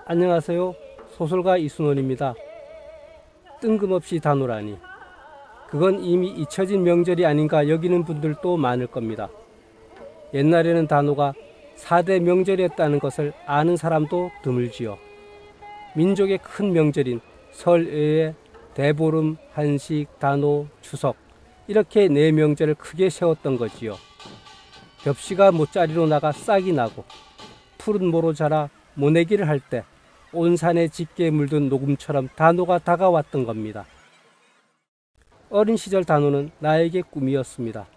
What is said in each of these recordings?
안녕하세요. 소설가 이순원입니다. 뜬금없이 단오라니. 그건 이미 잊혀진 명절이 아닌가 여기는 분들도 많을 겁니다. 옛날에는 단오가 4대 명절이었다는 것을 아는 사람도 드물지요. 민족의 큰 명절인 설 외에 대보름, 한식, 단오, 추석 이렇게 4명절을 크게 세웠던 거지요. 벽시가 못자리로 나가 싹이 나고 푸른 모로 자라 모내기를 할 때 온 산에 짙게 물든 녹음처럼 단오가 다가왔던 겁니다. 어린 시절 단오는 나에게 꿈이었습니다.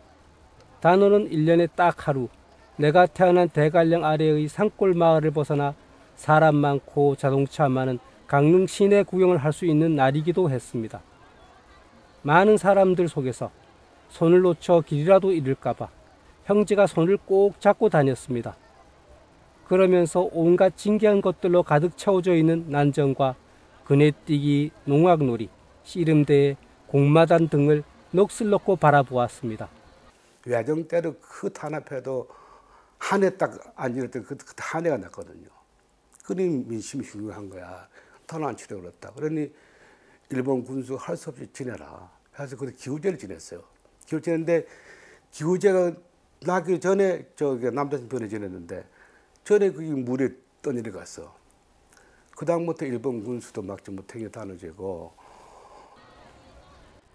단오는 1년에 딱 하루 내가 태어난 대관령 아래의 산골 마을을 벗어나 사람 많고 자동차 많은 강릉 시내 구경을 할 수 있는 날이기도 했습니다. 많은 사람들 속에서 손을 놓쳐 길이라도 잃을까봐 형제가 손을 꼭 잡고 다녔습니다. 그러면서 온갖 신기한 것들로 가득 채워져 있는 난전과 그네뛰기, 농악놀이, 씨름대회, 공마단 등을 넋을 놓고 바라보았습니다. 외정 때도 그 탄 앞에도 한 해 딱 앉을 때 그 한 해가 났거든요. 그러니 민심이 중요한 거야. 탄 안 치려고 그랬다. 그러니 일본 군수 할 수 없이 지내라. 그래서 그때 기후제를 지냈어요. 기후 지냈는데 기후제가 나기 전에 남자친 변에 지냈는데 전에 그게 물에 떠내려갔어. 그 다음부터 일본 군수도 막지 못하게 단오제고.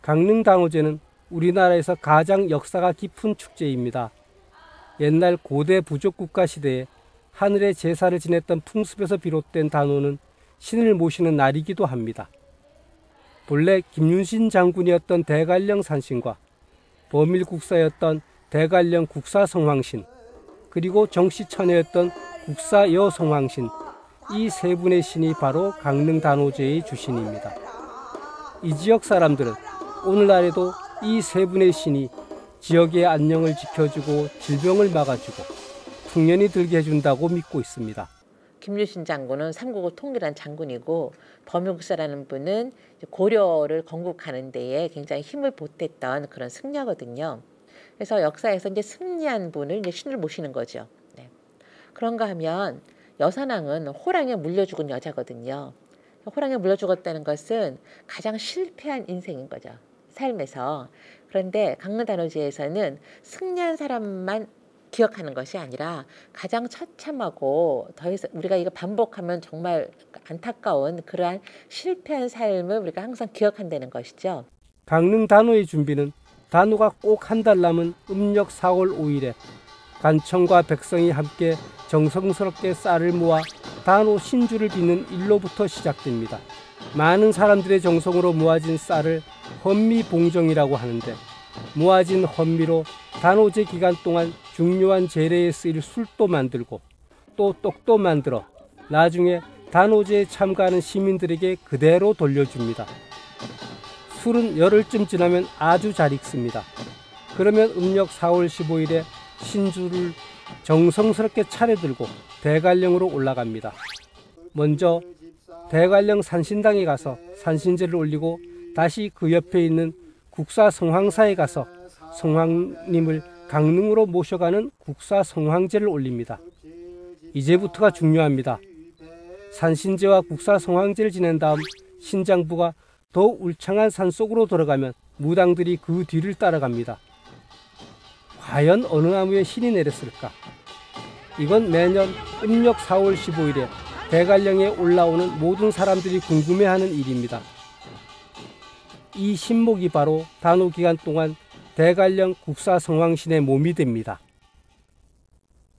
강릉 단오제는 우리나라에서 가장 역사가 깊은 축제입니다. 옛날 고대 부족 국가 시대에 하늘의 제사를 지냈던 풍습에서 비롯된 단오는 신을 모시는 날이기도 합니다. 본래 김윤신 장군이었던 대관령 산신과 범일국사였던 대관령 국사성황신, 그리고 정씨처녀였던 국사여성황신, 이 세 분의 신이 바로 강릉 단오제의 주신입니다. 이 지역 사람들은 오늘날에도 이 세 분의 신이 지역의 안녕을 지켜주고 질병을 막아주고 풍년이 들게 해준다고 믿고 있습니다. 김유신 장군은 삼국을 통일한 장군이고 범일국사라는 분은 고려를 건국하는 데에 굉장히 힘을 보탰던 그런 승려거든요. 그래서 역사에서 이제 승리한 분을 이제 신을 모시는 거죠. 네. 그런가 하면 여산왕은 호랑이에 물려 죽은 여자거든요. 호랑이에 물려 죽었다는 것은 가장 실패한 인생인 거죠. 삶에서. 그런데 강릉 단오제에서는 승리한 사람만 기억하는 것이 아니라 가장 처참하고 더 이상 우리가 이거 반복하면 정말 안타까운 그러한 실패한 삶을 우리가 항상 기억한다는 것이죠. 강릉 단오의 준비는 단오가 꼭 한 달 남은 음력 4월 5일에 간청과 백성이 함께 정성스럽게 쌀을 모아 단오 신주를 빚는 일로부터 시작됩니다. 많은 사람들의 정성으로 모아진 쌀을 헌미봉정이라고 하는데, 모아진 헌미로 단오제 기간 동안 중요한 제례에 쓰일 술도 만들고 또 떡도 만들어 나중에 단오제에 참가하는 시민들에게 그대로 돌려줍니다. 술은 열흘쯤 지나면 아주 잘 익습니다. 그러면 음력 4월 15일에 신주를 정성스럽게 차려들고 대관령으로 올라갑니다. 먼저 대관령 산신당에 가서 산신제를 올리고 다시 그 옆에 있는 국사성황사에 가서 성황님을 강릉으로 모셔가는 국사성황제를 올립니다. 이제부터가 중요합니다. 산신제와 국사성황제를 지낸 다음 신장부가 더 울창한 산속으로 들어가면 무당들이 그 뒤를 따라갑니다. 과연 어느 나무에 신이 내렸을까? 이건 매년 음력 4월 15일에 대관령에 올라오는 모든 사람들이 궁금해하는 일입니다. 이 신목이 바로 단오 기간 동안 대관령 국사성황신의 몸이 됩니다.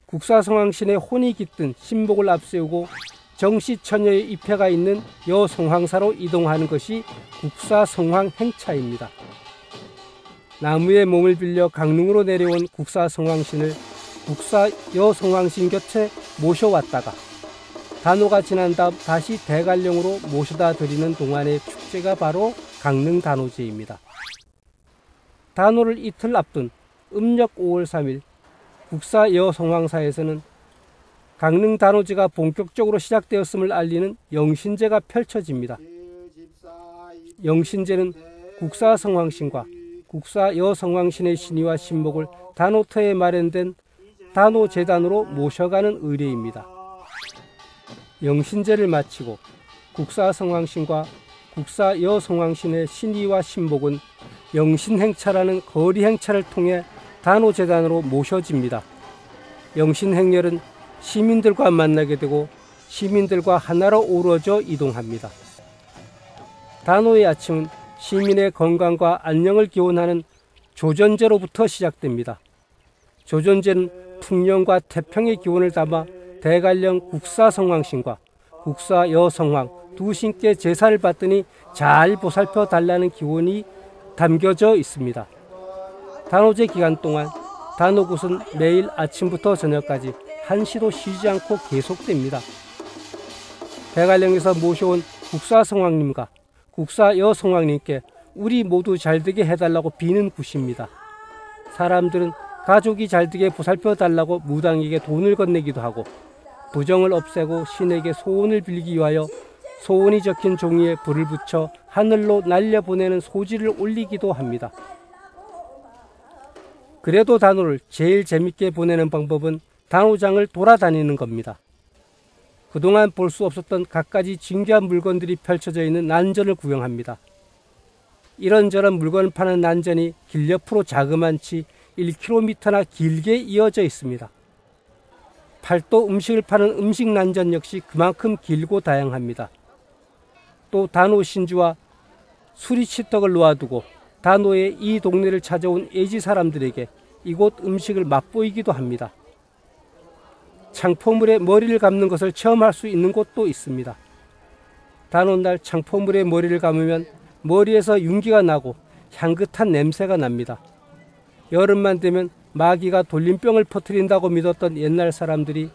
국사성황신의 혼이 깃든 신목을 앞세우고 정씨처녀의 입회가 있는 여성황사로 이동하는 것이 국사성황 행차입니다. 나무의 몸을 빌려 강릉으로 내려온 국사성황신을 국사여성황신 곁에 모셔왔다가 단오가 지난 다음 다시 대관령으로 모셔다 드리는 동안의 축제가 바로 강릉 단오제입니다. 단오를 이틀 앞둔 음력 5월 3일 국사 여성황사에서는 강릉 단오제가 본격적으로 시작되었음을 알리는 영신제가 펼쳐집니다. 영신제는 국사 성황신과 국사 여성황신의 신의와 신목을 단오터에 마련된 단오재단으로 모셔가는 의례입니다. 영신제를 마치고 국사 성황신과 국사 여성황신의 신의와 신목은 영신행차라는 거리행차를 통해 단오재단으로 모셔집니다. 영신행렬은 시민들과 만나게 되고 시민들과 하나로 어우러져 이동합니다. 단오의 아침은 시민의 건강과 안녕을 기원하는 조전제로부터 시작됩니다. 조전제는 풍년과 태평의 기원을 담아 대관령 국사성황신과 국사여성황 두 신께 제사를 받더니 잘 보살펴 달라는 기원이 담겨져 있습니다. 단오제 기간 동안 단오굿은 매일 아침부터 저녁까지 한시도 쉬지 않고 계속됩니다. 대관령에서 모셔온 국사성황님과 국사여성황님께 우리 모두 잘되게 해달라고 비는 굿입니다. 사람들은 가족이 잘되게 보살펴 달라고 무당에게 돈을 건네기도 하고 부정을 없애고 신에게 소원을 빌기 위하여 소원이 적힌 종이에 불을 붙여 하늘로 날려보내는 소지를 올리기도 합니다. 그래도 단오를 제일 재밌게 보내는 방법은 단오장을 돌아다니는 겁니다. 그동안 볼 수 없었던 갖가지 진귀한 물건들이 펼쳐져 있는 난전을 구경합니다. 이런저런 물건을 파는 난전이 길 옆으로 자그만치 1km나 길게 이어져 있습니다. 팔도 음식을 파는 음식 난전 역시 그만큼 길고 다양합니다. 또 단오 신주와 수리치떡을 놓아두고 단오의 이 동네를 찾아온 애지 사람들에게 이곳 음식을 맛보이기도 합니다. 창포물에 머리를 감는 것을 체험할 수 있는 곳도 있습니다. 단오날 창포물에 머리를 감으면 머리에서 윤기가 나고 향긋한 냄새가 납니다. 여름만 되면 마귀가 돌림병을 퍼뜨린다고 믿었던 옛날 사람들이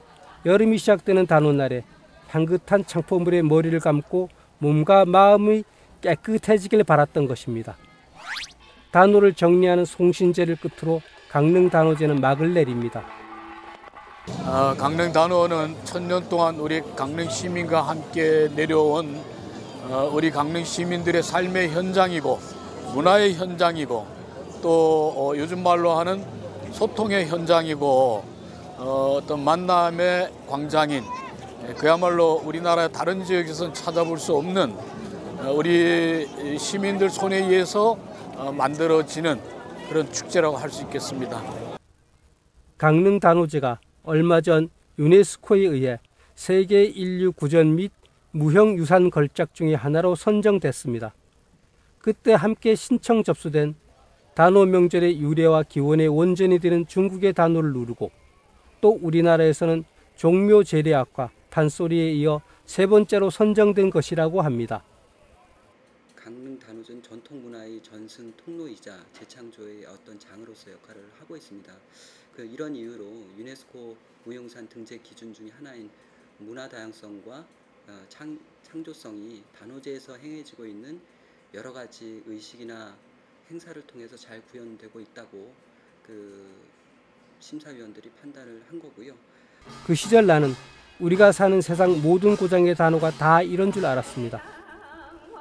여름이 시작되는 단오날에 향긋한 창포물에 머리를 감고 몸과 마음이 깨끗해지길 바랐던 것입니다. 단오를 정리하는 송신제를 끝으로 강릉 단오제는 막을 내립니다. 강릉 단오는 1000년 동안 우리 강릉 시민과 함께 내려온 우리 강릉 시민들의 삶의 현장이고 문화의 현장이고 또 요즘 말로 하는 소통의 현장이고 어떤 만남의 광장인 그야말로 우리나라의 다른 지역에서는 찾아볼 수 없는 우리 시민들 손에 의해서 만들어지는 그런 축제라고 할 수 있겠습니다. 강릉 단오제가 얼마 전 유네스코에 의해 세계 인류 구전 및 무형유산 걸작 중의 하나로 선정됐습니다. 그때 함께 신청 접수된 단오 명절의 유래와 기원의 원전이 되는 중국의 단오를 누르고 또 우리나라에서는 종묘 재래악과 판소리에 이어 세 번째로 선정된 것이라고 합니다. 강릉 단오제는 전통 문화의 전승 통로이자 재창조의 어떤 장으로서 역할을 하고 있습니다. 이런 이유로 유네스코 무형유산 등재 기준 중에 하나인 문화 다양성과 창조성이 단오제에서 행해지고 있는 여러 가지 의식이나 행사를 통해서 잘 구현되고 있다고 심사위원들이 판단을 한 거고요. 그 시절 나는 우리가 사는 세상 모든 고장의 단오가 다 이런 줄 알았습니다.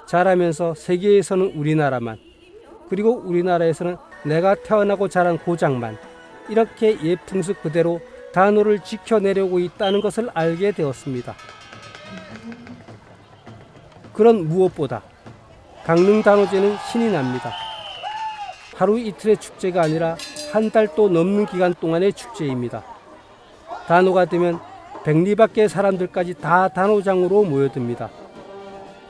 자라면서 세계에서는 우리나라만, 그리고 우리나라에서는 내가 태어나고 자란 고장만 이렇게 옛 풍습 그대로 단오를 지켜내려고 있다는 것을 알게 되었습니다. 그런 무엇보다 강릉 단오제는 신이 납니다. 하루 이틀의 축제가 아니라 한 달도 넘는 기간 동안의 축제입니다. 단오가 되면 백리 밖의 사람들까지 다 단오장으로 모여듭니다.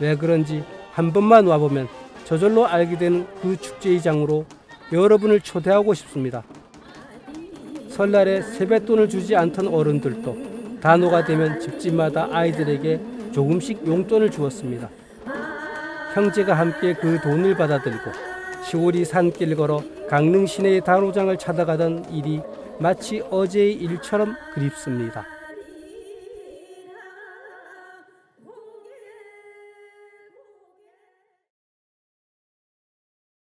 왜 그런지 한 번만 와보면 저절로 알게 되는 그 축제의 장으로 여러분을 초대하고 싶습니다. 설날에 세뱃돈을 주지 않던 어른들도 단오가 되면 집집마다 아이들에게 조금씩 용돈을 주었습니다. 형제가 함께 그 돈을 받아들고 시골이 산길 걸어 강릉 시내의 단오장을 찾아가던 일이 마치 어제의 일처럼 그립습니다.